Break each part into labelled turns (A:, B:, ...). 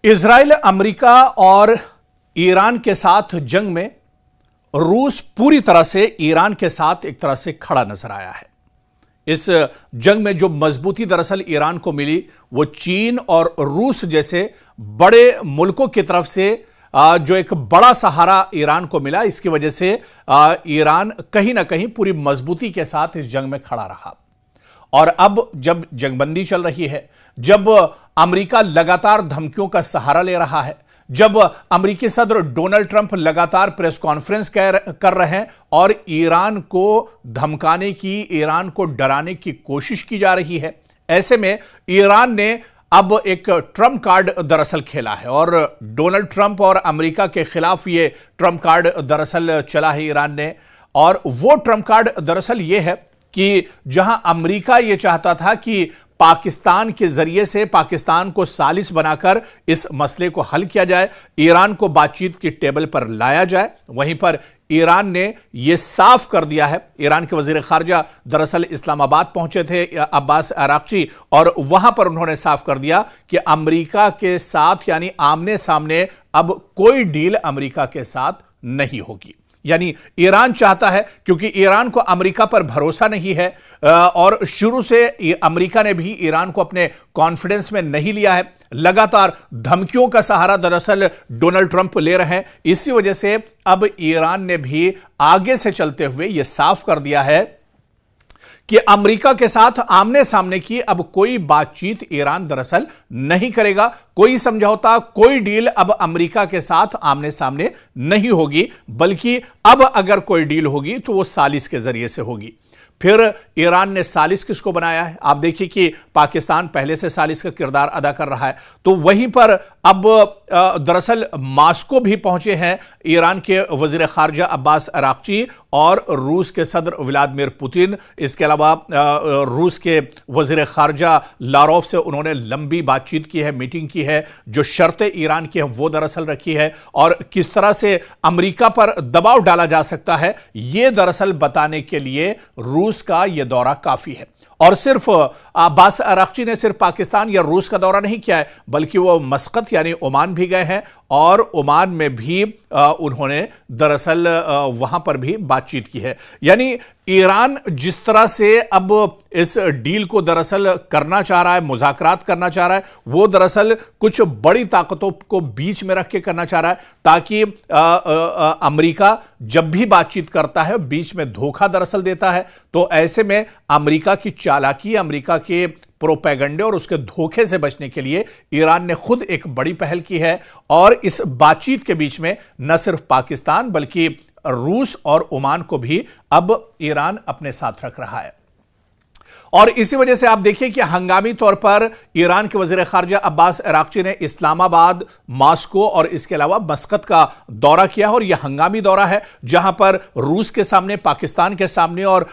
A: Israel, America और Iran के साथ जंग में रूस पूरी तरह से ईरान के साथ एक तरह से खड़ा नजर आया है। इस जंग में जो मजबूती दरअसल ईरान को मिली वो चीन और रूस जैसे बड़े मुल्कों की तरफ से जो एक बड़ा सहारा ईरान को मिला, इसकी वजह से ईरान कहीं ना कहीं पूरी मजबूती के साथ इस जंग में खड़ा रहा। और अब जब जंगबंदी चल रही है, जब अमेरिका लगातार धमकियों का सहारा ले रहा है, जब अमेरिकी सदर डोनाल्ड ट्रंप लगातार प्रेस कॉन्फ्रेंस कर रहे हैं और ईरान को धमकाने की, ईरान को डराने की कोशिश की जा रही है, ऐसे में ईरान ने अब एक ट्रंप कार्ड दरअसल खेला है और डोनाल्ड ट्रंप और अमेरिका के खिलाफ ये ट्रंप कार्ड दरअसल चला है ईरान ने। और वो ट्रंप कार्ड दरअसल ये है कि जहां अमेरिका ये चाहता था कि पाकिस्तान के जरिए से पाकिस्तान को सालिस बनाकर इस मसले को हल किया जाए, ईरान को बातचीत की टेबल पर लाया जाए, वहीं पर ईरान ने यह साफ कर दिया है। ईरान के वजीर खारजा दरअसल इस्लामाबाद पहुंचे थे, अब्बास अराक्ची, और वहां पर उन्होंने साफ कर दिया कि अमेरिका के साथ यानी आमने सामने अब कोई डील अमेरिका के साथ नहीं होगी। यानी ईरान चाहता है, क्योंकि ईरान को अमेरिका पर भरोसा नहीं है और शुरू से अमेरिका ने भी ईरान को अपने कॉन्फिडेंस में नहीं लिया है, लगातार धमकियों का सहारा दरअसल डोनाल्ड ट्रंप ले रहे हैं। इसी वजह से अब ईरान ने भी आगे से चलते हुए यह साफ कर दिया है कि अमेरिका के साथ आमने सामने की अब कोई बातचीत ईरान दरअसल नहीं करेगा, कोई समझौता, कोई डील अब अमेरिका के साथ आमने सामने नहीं होगी, बल्कि अब अगर कोई डील होगी तो वो सालिस के जरिए से होगी। फिर ईरान ने सालिस किसको बनाया है? आप देखिए कि पाकिस्तान पहले से सालिस का किरदार अदा कर रहा है, तो वहीं पर अब दरअसल मास्को भी पहुंचे हैं ईरान के वजीर खारजा अब्बास अराक्ची और रूस के सदर व्लादिमीर पुतिन। इसके अलावा रूस के वजीर खारजा लारोव से उन्होंने लंबी बातचीत की है, मीटिंग की है, जो शर्तें ईरान की हैं वो दरअसल रखी है और किस तरह से अमेरिका पर दबाव डाला जा सकता है, ये दरअसल बताने के लिए रूस का यह दौरा काफी है। और सिर्फ अब्बास अराक्ची ने सिर्फ पाकिस्तान या रूस का दौरा नहीं किया है, बल्कि वो मस्कत यानी ओमान भी गए हैं और ओमान में भी उन्होंने दरअसल वहां पर भी बातचीत की है। यानी ईरान जिस तरह से अब इस डील को दरअसल करना चाह रहा है, मुज़ाकरात करना चाह रहा है, वो दरअसल कुछ बड़ी ताकतों को बीच में रख के करना चाह रहा है, ताकि अमेरिका जब भी बातचीत करता है बीच में धोखा दरअसल देता है, तो ऐसे में अमेरिका की चालाकी, अमेरिका के प्रोपेगेंडे और उसके धोखे से बचने के लिए ईरान ने खुद एक बड़ी पहल की है और इस बातचीत के बीच में न सिर्फ पाकिस्तान बल्कि रूस और ओमान को भी अब ईरान अपने साथ रख रहा है। और इसी वजह से आप देखिए कि हंगामी तौर पर ईरान के वजीर खारजा अब्बास अराक्ची ने इस्लामाबाद, मास्को और इसके अलावा मस्कत का दौरा किया है और यह हंगामी दौरा है, जहां पर रूस के सामने, पाकिस्तान के सामने और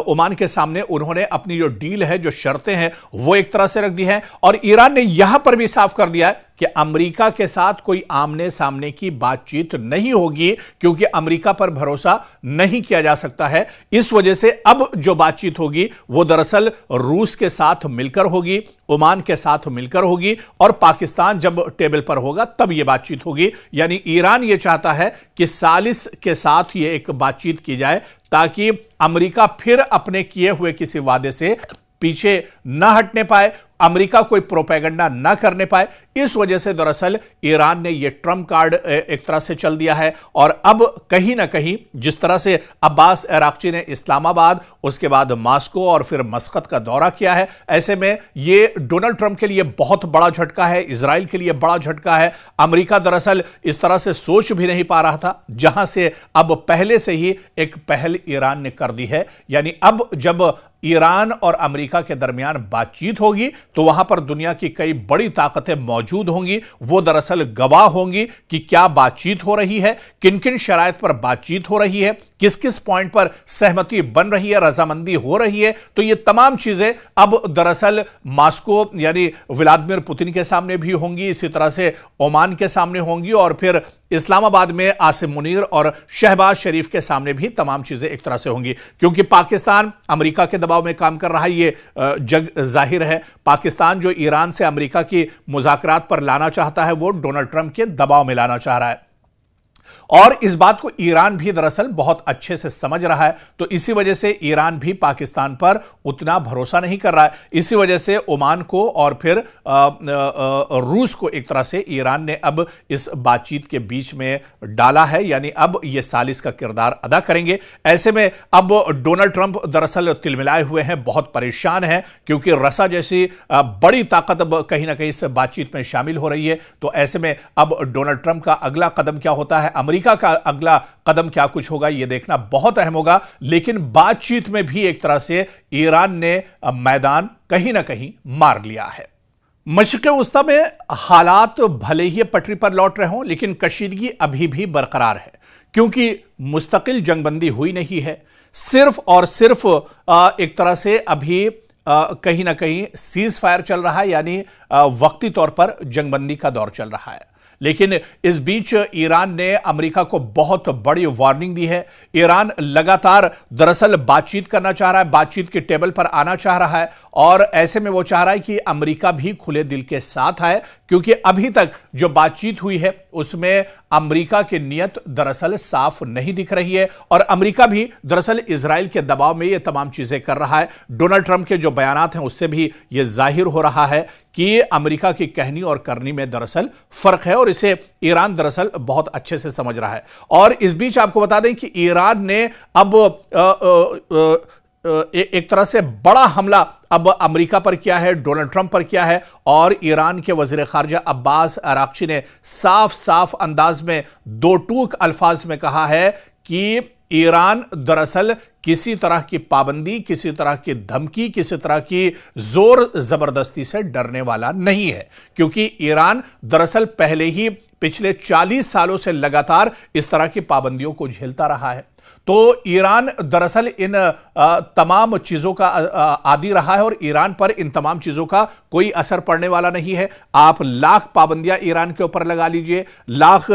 A: ओमान के सामने उन्होंने अपनी जो डील है, जो शर्तें हैं, वो एक तरह से रख दी हैं। और ईरान ने यहां पर भी साफ कर दिया है कि अमेरिका के साथ कोई आमने सामने की बातचीत नहीं होगी, क्योंकि अमेरिका पर भरोसा नहीं किया जा सकता है। इस वजह से अब जो बातचीत होगी वो दरअसल रूस के साथ मिलकर होगी, ओमान के साथ मिलकर होगी और पाकिस्तान जब टेबल पर होगा तब यह बातचीत होगी। यानी ईरान यह चाहता है कि सालिस के साथ यह एक बातचीत की जाए, ताकि अमेरिका फिर अपने किए हुए किसी वादे से पीछे न हटने पाए, अमेरिका कोई प्रोपेगेंडा न करने पाए। इस वजह से दरअसल ईरान ने यह ट्रंप कार्ड एक तरह से चल दिया है और अब कहीं ना कहीं जिस तरह से अब्बास अराक्ची ने इस्लामाबाद, उसके बाद मास्को और फिर मस्कत का दौरा किया है, ऐसे में यह डोनाल्ड ट्रंप के लिए बहुत बड़ा झटका है, इजराइल के लिए बड़ा झटका है। अमेरिका दरअसल इस तरह से सोच भी नहीं पा रहा था, जहां से अब पहले से ही एक पहल ईरान ने कर दी है। यानी अब जब ईरान और अमेरिका के दरमियान बातचीत होगी तो वहां पर दुनिया की कई बड़ी ताकतें मौजूद होंगी, वो दरअसल गवाह होंगी कि क्या बातचीत हो रही है, किन किन शराइत पर बातचीत हो रही है, किस किस पॉइंट पर सहमति बन रही है, रजामंदी हो रही है। तो ये तमाम चीजें अब दरअसल मॉस्को यानी व्लादिमीर पुतिन के सामने भी होंगी, इसी तरह से ओमान के सामने होंगी और फिर इस्लामाबाद में आसिम मुनीर और शहबाज शरीफ के सामने भी तमाम चीजें एक तरह से होंगी, क्योंकि पाकिस्तान अमेरिका के दबाव में काम कर रहा है। ये जग जाहिर है। पाकिस्तान जो ईरान से अमेरिका की मुज़ाकरात पर लाना चाहता है, वो डोनाल्ड ट्रंप के दबाव में लाना चाह रहा है और इस बात को ईरान भी दरअसल बहुत अच्छे से समझ रहा है। तो इसी वजह से ईरान भी पाकिस्तान पर उतना भरोसा नहीं कर रहा है। इसी वजह से ओमान को और फिर रूस को एक तरह से ईरान ने अब इस बातचीत के बीच में डाला है, यानी अब ये सालिस का किरदार अदा करेंगे। ऐसे में अब डोनाल्ड ट्रंप दरअसल तिलमिलाए हुए हैं, बहुत परेशान हैं, क्योंकि रसा जैसी बड़ी ताकत अब कहीं ना कहीं इस बातचीत में शामिल हो रही है। तो ऐसे में अब डोनाल्ड ट्रंप का अगला कदम क्या होता है, अमेरिका का अगला कदम क्या कुछ होगा, यह देखना बहुत अहम होगा। लेकिन बातचीत में भी एक तरह से ईरान ने मैदान कहीं ना कहीं मार लिया है। मशरिक़ वस्ता में हालात भले ही पटरी पर लौट रहे हों, लेकिन कशीदगी अभी भी बरकरार है, क्योंकि मुस्तकिल जंगबंदी हुई नहीं है। सिर्फ और सिर्फ एक तरह से अभी कहीं ना कहीं सीज फायर चल रहा है, यानी वक्ती तौर पर जंगबंदी का दौर चल रहा है। लेकिन इस बीच ईरान ने अमेरिका को बहुत बड़ी वार्निंग दी है। ईरान लगातार दरअसल बातचीत करना चाह रहा है, बातचीत के टेबल पर आना चाह रहा है और ऐसे में वो चाह रहा है कि अमेरिका भी खुले दिल के साथ आए, क्योंकि अभी तक जो बातचीत हुई है उसमें अमेरिका की नीयत दरअसल साफ नहीं दिख रही है और अमेरिका भी दरअसल इजराइल के दबाव में ये तमाम चीजें कर रहा है। डोनाल्ड ट्रंप के जो बयानात हैं उससे भी ये जाहिर हो रहा है कि अमेरिका की कहनी और करनी में दरअसल फर्क है और इसे ईरान दरअसल बहुत अच्छे से समझ रहा है। और इस बीच आपको बता दें कि ईरान ने अब एक तरह से बड़ा हमला अब अमेरिका पर किया है, डोनाल्ड ट्रंप पर किया है और ईरान के वजीर खारजा अब्बास अराक्ची ने साफ साफ अंदाज में दो टूक अल्फाज में कहा है कि ईरान दरअसल किसी तरह की पाबंदी, किसी तरह की धमकी, किसी तरह की जोर जबरदस्ती से डरने वाला नहीं है, क्योंकि ईरान दरअसल पहले ही पिछले 40 सालों से लगातार इस तरह की पाबंदियों को झेलता रहा है। तो ईरान दरअसल इन तमाम चीजों का आदी रहा है और ईरान पर इन तमाम चीजों का कोई असर पड़ने वाला नहीं है। आप लाख पाबंदियां ईरान के ऊपर लगा लीजिए, लाख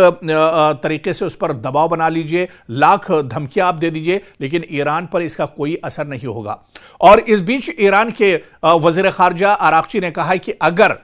A: तरीके से उस पर दबाव बना लीजिए, लाख धमकियां आप दे दीजिए, लेकिन ईरान पर इसका कोई असर नहीं होगा। और इस बीच ईरान के वजीर खारजा अराक्ची ने कहा है कि अगर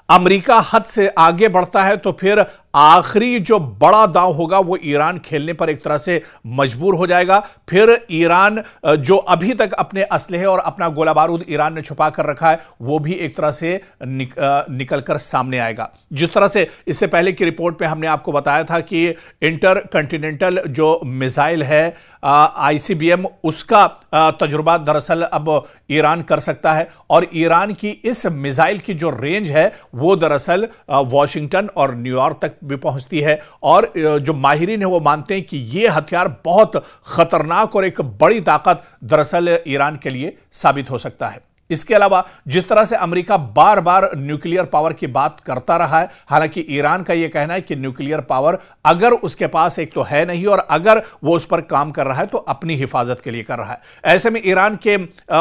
A: अमेरिका हद से आगे बढ़ता है तो फिर आखिरी जो बड़ा दांव होगा वो ईरान खेलने पर एक तरह से मजबूर हो जाएगा। फिर ईरान जो अभी तक अपने असलहे और अपना गोला बारूद ईरान ने छुपा कर रखा है वो भी एक तरह से निकल कर सामने आएगा। जिस तरह से इससे पहले की रिपोर्ट में हमने आपको बताया था कि इंटर कॉन्टिनेंटल जो मिसाइल है आईसीबीएम, उसका तजुर्बा दरअसल अब ईरान कर सकता है और ईरान की इस मिसाइल की जो रेंज है वो दरअसल वॉशिंगटन और न्यूयॉर्क तक भी पहुंचती है और जो माहिरीन है वो मानते हैं कि यह हथियार बहुत खतरनाक और एक बड़ी ताकत दरअसल ईरान के लिए साबित हो सकता है। इसके अलावा जिस तरह से अमेरिका बार बार न्यूक्लियर पावर की बात करता रहा है, हालांकि ईरान का यह कहना है कि न्यूक्लियर पावर अगर उसके पास एक तो है नहीं और अगर वो उस पर काम कर रहा है तो अपनी हिफाजत के लिए कर रहा है। ऐसे में ईरान के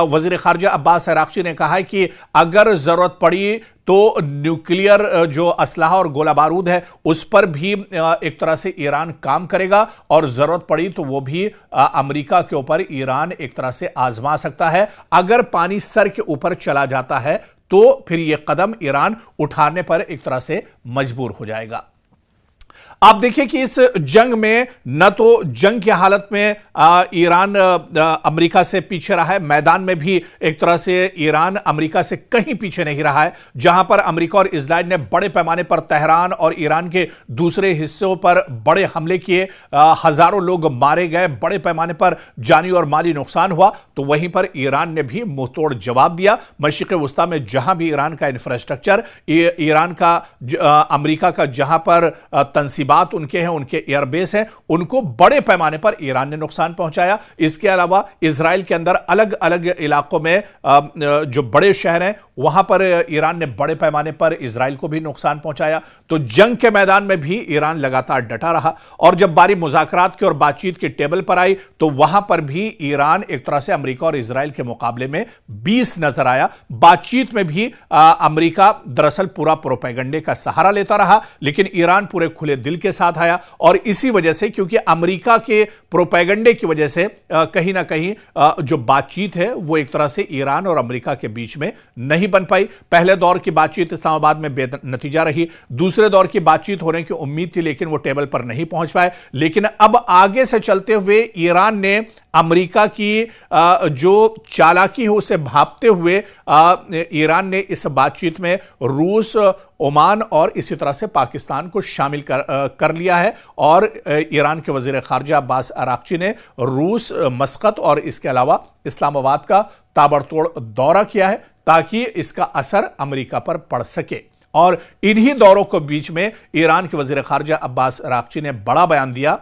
A: वजीर खारजा अब्बास अराक्ची ने कहा है कि अगर जरूरत पड़ी तो न्यूक्लियर जो असलहा और गोला बारूद है उस पर भी एक तरह से ईरान काम करेगा और जरूरत पड़ी तो वो भी अमेरिका के ऊपर ईरान एक तरह से आजमा सकता है। अगर पानी सर के ऊपर चला जाता है तो फिर यह कदम ईरान उठाने पर एक तरह से मजबूर हो जाएगा। आप देखिए कि इस जंग में न तो जंग की हालत में ईरान अमेरिका से पीछे रहा है, मैदान में भी एक तरह से ईरान अमेरिका से कहीं पीछे नहीं रहा है। जहां पर अमेरिका और इजराइल ने बड़े पैमाने पर तेहरान और ईरान के दूसरे हिस्सों पर बड़े हमले किए, हजारों लोग मारे गए, बड़े पैमाने पर जानी और माली नुकसान हुआ, तो वहीं पर ईरान ने भी मुंहतोड़ जवाब दिया। मशरिक़ वस्ता में जहां भी ईरान का इंफ्रास्ट्रक्चर, ईरान का अमेरिका का जहां पर तंसीबात जज्बात उनके हैं, उनके एयरबेस हैं, उनको बड़े पैमाने पर ईरान ने नुकसान पहुंचाया। इसके अलावा इजराइल के अंदर अलग अलग इलाकों में जो बड़े शहर हैं वहां पर ईरान ने बड़े पैमाने पर इजराइल को भी नुकसान पहुंचाया। तो जंग के मैदान में भी ईरान लगातार डटा रहा और जब बारी मुज़ाकरात की और बातचीत के टेबल पर आई तो वहां पर भी ईरान एक तरह से अमेरिका और इजराइल के मुकाबले में 20 नजर आया। बातचीत में भी अमेरिका दरअसल पूरा प्रोपेगेंडे का सहारा लेता रहा, लेकिन ईरान पूरे खुले दिल के साथ आया और इसी वजह से, क्योंकि अमेरिका के प्रोपेगेंडे की वजह से कहीं ना कहीं जो बातचीत है वो एक तरह से ईरान और अमेरिका के बीच में नहीं बन पाई। पहले दौर की बातचीत इस्लामाबाद में बेनतीजा रही, दूसरे दौर की बातचीत होने की उम्मीद थी लेकिन वो टेबल पर नहीं पहुंच पाए। लेकिन अब आगे से चलते हुए ईरान ने अमेरिका की जो चालाकी है उसे भांपते हुए ईरान ने इस बातचीत में रूस, ओमान और इसी तरह से पाकिस्तान को शामिल कर लिया है। और ईरान के वजीर खारजा अब्बास अराक्ची ने रूस, मस्कत और इसके अलावा इस्लामाबाद का ताबड़तोड़ दौरा किया है ताकि इसका असर अमेरिका पर पड़ सके। और इन्हीं दौरों के बीच में ईरान के वजीर खारजा अब्बास अराक्ची ने बड़ा बयान दिया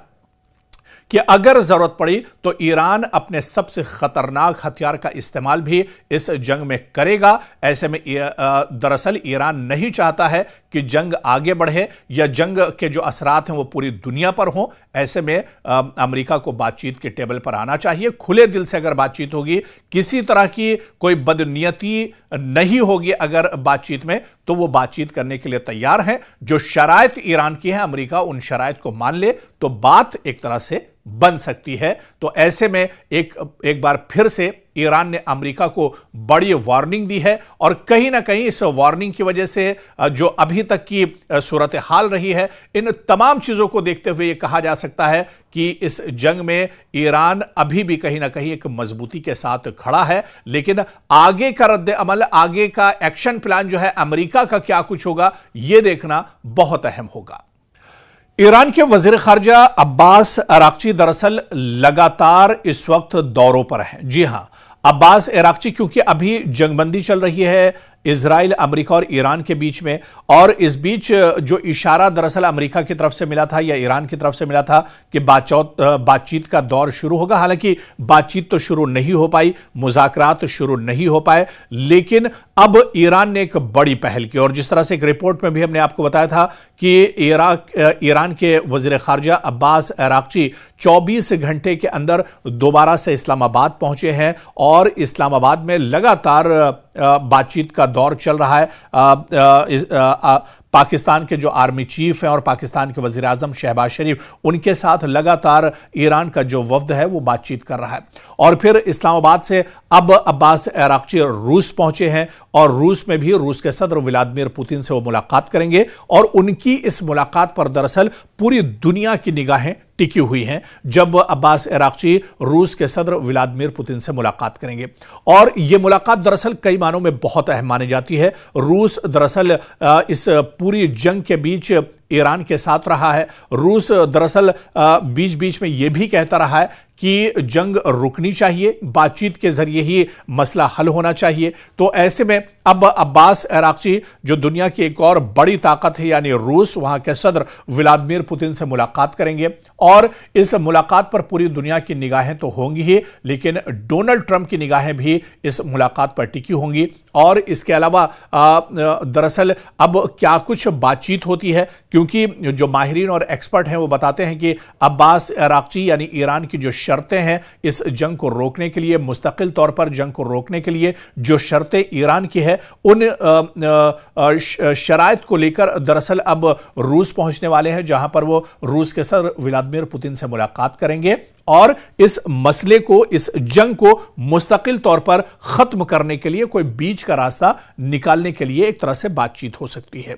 A: कि अगर जरूरत पड़ी तो ईरान अपने सबसे खतरनाक हथियार का इस्तेमाल भी इस जंग में करेगा। ऐसे में दरअसल ईरान नहीं चाहता है कि जंग आगे बढ़े या जंग के जो असरात हैं वो पूरी दुनिया पर हों। ऐसे में अमेरिका को बातचीत के टेबल पर आना चाहिए। खुले दिल से अगर बातचीत होगी, किसी तरह की कोई बदनीयती नहीं होगी अगर बातचीत में, तो वो बातचीत करने के लिए तैयार है। जो शराइत ईरान की है, अमेरिका उन शराइत को मान ले तो बात एक तरह से बन सकती है। तो ऐसे में एक बार फिर से ईरान ने अमेरिका को बड़ी वार्निंग दी है और कहीं ना कहीं इस वार्निंग की वजह से जो अभी तक की सूरत हाल रही है, इन तमाम चीजों को देखते हुए यह कहा जा सकता है कि इस जंग में ईरान अभी भी कहीं ना कहीं एक मजबूती के साथ खड़ा है। लेकिन आगे का रद्द अमल, आगे का एक्शन प्लान जो है अमेरिका का क्या कुछ होगा, यह देखना बहुत अहम होगा। ईरान के वजीर खारजा अब्बास अराक्ची दरअसल लगातार इस वक्त दौरों पर हैं। जी हां, अब्बास अराक्ची क्योंकि अभी जंगबंदी चल रही है इजराइल, अमेरिका और ईरान के बीच में, और इस बीच जो इशारा दरअसल अमेरिका की तरफ से मिला था या ईरान की तरफ से मिला था कि बातचीत का दौर शुरू होगा। हालांकि बातचीत तो शुरू नहीं हो पाई, मुज़ाकरात शुरू नहीं हो पाए, लेकिन अब ईरान ने एक बड़ी पहल की। और जिस तरह से एक रिपोर्ट में भी हमने आपको बताया था कि ईरान के वजीर खारजा अब्बास अराक्ची 24 घंटे के अंदर दोबारा से इस्लामाबाद पहुंचे हैं और इस्लामाबाद में लगातार बातचीत का दौर चल रहा है। पाकिस्तान के जो आर्मी चीफ हैं और पाकिस्तान के वजीर आजम शहबाज शरीफ, उनके साथ लगातार ईरान का जो वफ्द है वो बातचीत कर रहा है। और फिर इस्लामाबाद से अब अब्बास अराक्ची रूस पहुंचे हैं और रूस में भी रूस के सदर व्लादिमीर पुतिन से वो मुलाकात करेंगे और उनकी इस मुलाकात पर दरअसल पूरी दुनिया की निगाहें टिकी हुई हैं जब अब्बास अराक्ची रूस के सदर व्लादिमीर पुतिन से मुलाकात करेंगे। और यह मुलाकात दरअसल कई मानों में बहुत अहम मानी जाती है। रूस दरअसल इस पूरी जंग के बीच ईरान के साथ रहा है। रूस दरअसल बीच बीच में यह भी कहता रहा है कि जंग रुकनी चाहिए, बातचीत के जरिए ही मसला हल होना चाहिए। तो ऐसे में अब अब्बास अराक्ची जो दुनिया की एक और बड़ी ताकत है यानी रूस, वहां के सदर व्लादिमीर पुतिन से मुलाकात करेंगे और इस मुलाकात पर पूरी दुनिया की निगाहें तो होंगी ही, लेकिन डोनाल्ड ट्रंप की निगाहें भी इस मुलाकात पर टिकी होंगी। और इसके अलावा दरअसल अब क्या कुछ बातचीत होती है, क्योंकि जो माहिरीन और एक्सपर्ट हैं वो बताते हैं कि अब्बास अराक्ची यानी ईरान की जो शर्तें हैं इस जंग को रोकने के लिए, मुस्तकिल तौर पर जंग को रोकने के लिए जो शर्तें ईरान की है, उन शराइत को लेकर दरअसल अब रूस पहुंचने वाले हैं, जहां पर वो रूस के सदर व्लादिमीर पुतिन से मुलाकात करेंगे और इस मसले को, इस जंग को मुस्तकिल तौर पर खत्म करने के लिए कोई बीच का रास्ता निकालने के लिए एक तरह से बातचीत हो सकती है।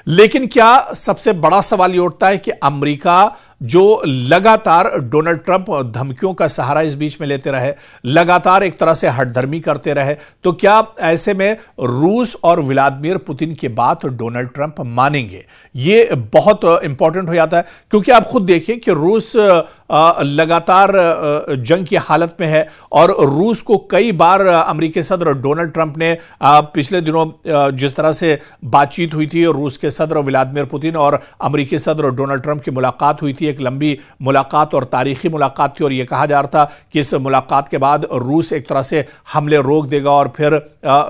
A: लेकिन क्या सबसे बड़ा सवाल यह उठता है कि अमेरिका जो लगातार डोनाल्ड ट्रंप धमकियों का सहारा इस बीच में लेते रहे, लगातार एक तरह से हठधर्मी करते रहे, तो क्या ऐसे में रूस और व्लादिमीर पुतिन की बात डोनाल्ड ट्रंप मानेंगे? ये बहुत इंपॉर्टेंट हो जाता है, क्योंकि आप खुद देखिए कि रूस लगातार जंग की हालत में है और रूस को कई बार अमेरिकी सदर डोनाल्ड ट्रंप ने पिछले दिनों जिस तरह से बातचीत हुई थी, रूस के सदर व्लादिमीर पुतिन और अमेरिकी सदर डोनाल्ड ट्रंप की मुलाकात हुई थी, एक लंबी मुलाकात और तारीखी मुलाकात थी, और यह कहा जा रहा था कि इस मुलाकात के बाद रूस एक तरह से हमले रोक देगा और फिर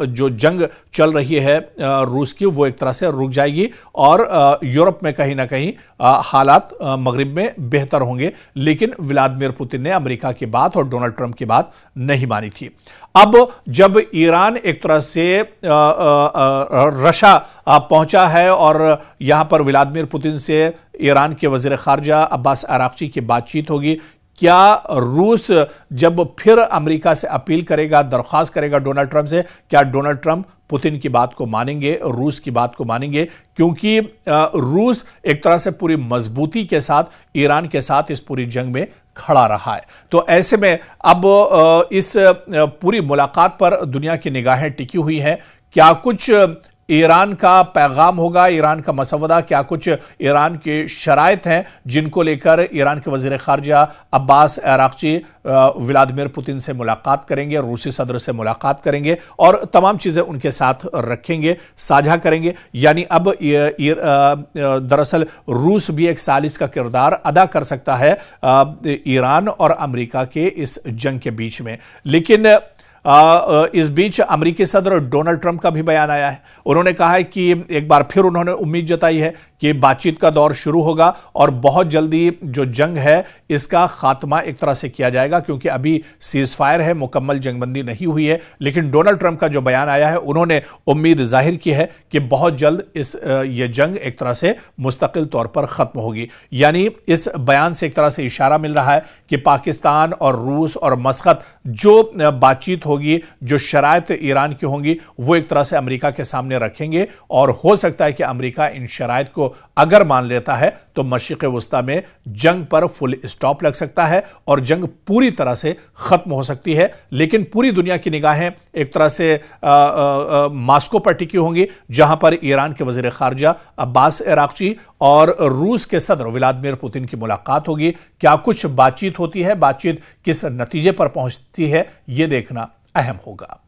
A: जो जंग चल रही है रूस की वो एक तरह से रुक जाएगी और यूरोप में कहीं ना कहीं हालात मगरिब में बेहतर होंगे। लेकिन व्लादिमीर पुतिन ने अमेरिका की बात और डोनाल्ड ट्रंप की बात नहीं मानी थी। अब जब ईरान एक तरह से रशा पहुंचा है और यहां पर व्लादिमीर पुतिन से ईरान के वजीर खारजा अब्बास अराक्ची की बातचीत होगी, क्या रूस जब फिर अमेरिका से अपील करेगा, दरख्वास्त करेगा डोनाल्ड ट्रंप से, क्या डोनाल्ड ट्रंप पुतिन की बात को मानेंगे, रूस की बात को मानेंगे? क्योंकि रूस एक तरह से पूरी मजबूती के साथ ईरान के साथ इस पूरी जंग में खड़ा रहा है। तो ऐसे में अब इस पूरी मुलाकात पर दुनिया की निगाहें टिकी हुई हैं। क्या कुछ ईरान का पैगाम होगा, ईरान का मसवदा, क्या कुछ ईरान की शराइत हैं जिनको लेकर ईरान के वजीर खारजा अब्बास अराक्ची व्लादिमीर पुतिन से मुलाकात करेंगे, रूसी सदर से मुलाकात करेंगे और तमाम चीजें उनके साथ रखेंगे, साझा करेंगे? यानी अब दरअसल रूस भी एक सालिस का किरदार अदा कर सकता है ईरान और अमेरिका के इस जंग के बीच में। लेकिन इस बीच अमेरिकी सदर डोनाल्ड ट्रंप का भी बयान आया है। उन्होंने कहा है कि एक बार फिर उन्होंने उम्मीद जताई है कि बातचीत का दौर शुरू होगा और बहुत जल्दी जो जंग है इसका खात्मा एक तरह से किया जाएगा, क्योंकि अभी सीज फायर है, मुकम्मल जंगबंदी नहीं हुई है। लेकिन डोनाल्ड ट्रंप का जो बयान आया है, उन्होंने उम्मीद जाहिर की है कि बहुत जल्द ये जंग एक तरह से मुस्तकिल तौर पर खत्म होगी। यानी इस बयान से एक तरह से इशारा मिल रहा है कि पाकिस्तान और रूस और मस्कत जो बातचीत होगी, जो शराइत ईरान की होंगी, वो एक तरह से अमेरिका के सामने रखेंगे और हो सकता है कि अमेरिका इन शराइत को अगर मान लेता है तो मशरिक़ वुस्ता में जंग पर फुल स्टॉप लग सकता है और जंग पूरी तरह से खत्म हो सकती है। लेकिन पूरी दुनिया की निगाहें एक तरह से मास्को पर टिकी होंगी, जहां पर ईरान के वजीर खारजा अब्बास अराक्ची और रूस के सदर व्लादिमीर पुतिन की मुलाकात होगी। क्या कुछ बातचीत होती है, बातचीत किस नतीजे पर पहुंचती है, यह देखना अहम होगा।